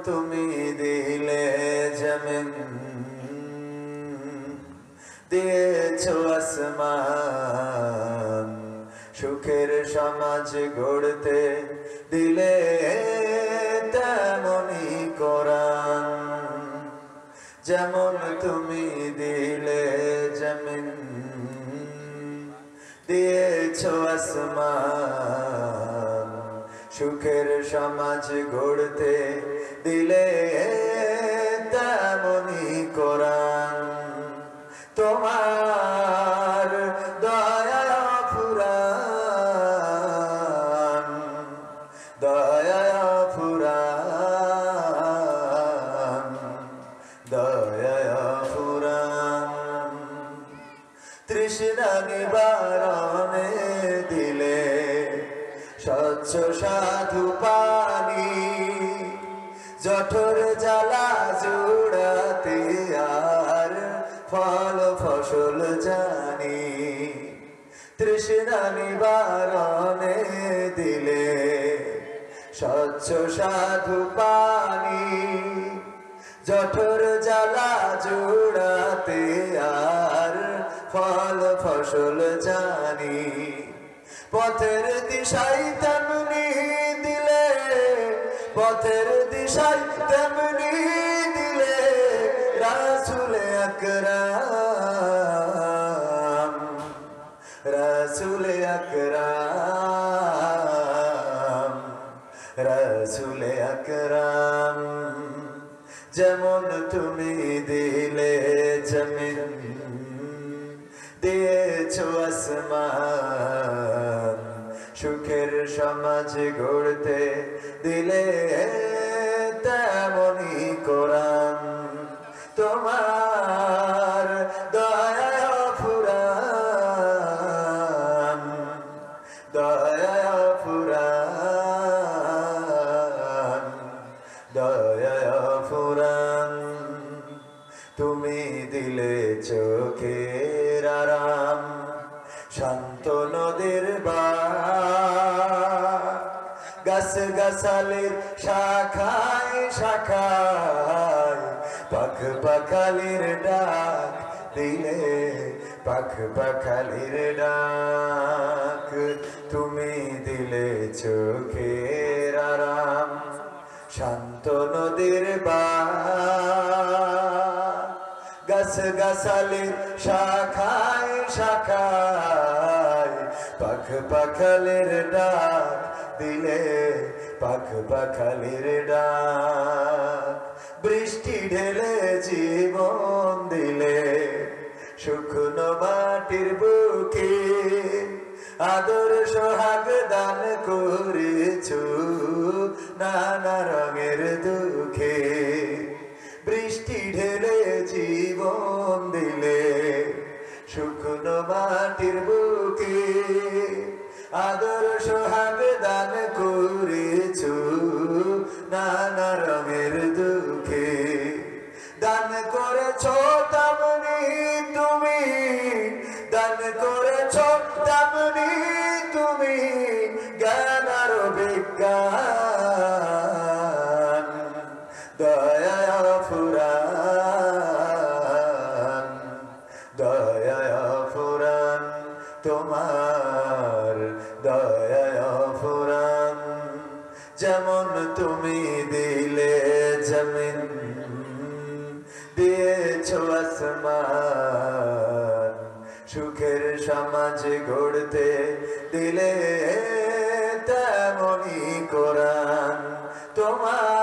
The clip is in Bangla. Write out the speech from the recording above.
তুমি দিলে জমিন দিয়েছো আসমান সুখের সমাজ গড়তে দিলে তেমনি কোরআন যেমন তুমি দিলে জমিন দিয়েছো আসমান সুখের সমাজ গড়তে দিলে তেমনি কোরআন তোমার দয়া ফুরান দয়া ফুরান দয়া ফুরান তৃষ্ণা নিবারণে দিলে স্বচ্ছ সাধু পানি জঠর জ্বালা জুড়াতে আর ফল ফসল জানি তৃষ্ণা নিবারণে দিলে স্বচ্ছ সাধু পানি জঠর জ্বালা জুড়াতে আর ফল ফসল জানি পথের দিশাই তেমনি দিলে পথের দিশাই তেমনি দিলে রাসূলে আকরাম রাসূলে আকরাম রাসূলে আকরাম যেমন তুমি দিলে জমিন দিয়েছো আসমান সুখের সমাজ গড়তে দিলে তেমনি কোরআন তোমার দয়া ফুরান দয়া ফুরান দয়া ফুরান তুমি দিলে চোখের আরাম শান্ত নদীর গাছ গাছালির শাখায় শাখায় পাখ পাখালির ডাক দিলে পাখ পাখালির ডাক তুমি দিলে চোখের আরাম শান্ত নদীর গাছ গাছালির শাখায় শাখায় পাখ পাখালির ডাক দিলে পাখ পাখালির ডাক বৃষ্টি ঢেলে জীবন দিলে শুকনো মাটির বুকে আদর সোহাগ দান করেছো নানা রঙের দুঃখে বৃষ্টি ঢেলে জীবন দিলে শুকনো মাটির বুকে আদর সোহাগ দান করেছো নানা রঙের দুঃখে দান করেছো তেমনি তুমি দান করেছো তেমনি তুমি জ্ঞান আর বিজ্ঞান দয়া ফুরান দয়া ফুরান তোমার দয়া ফুরান যেমন তুমি দিলে জমিন দিয়েছো আসমান সুখের সমাজ গড়তে দিলে তেমনি কোরআন তোমার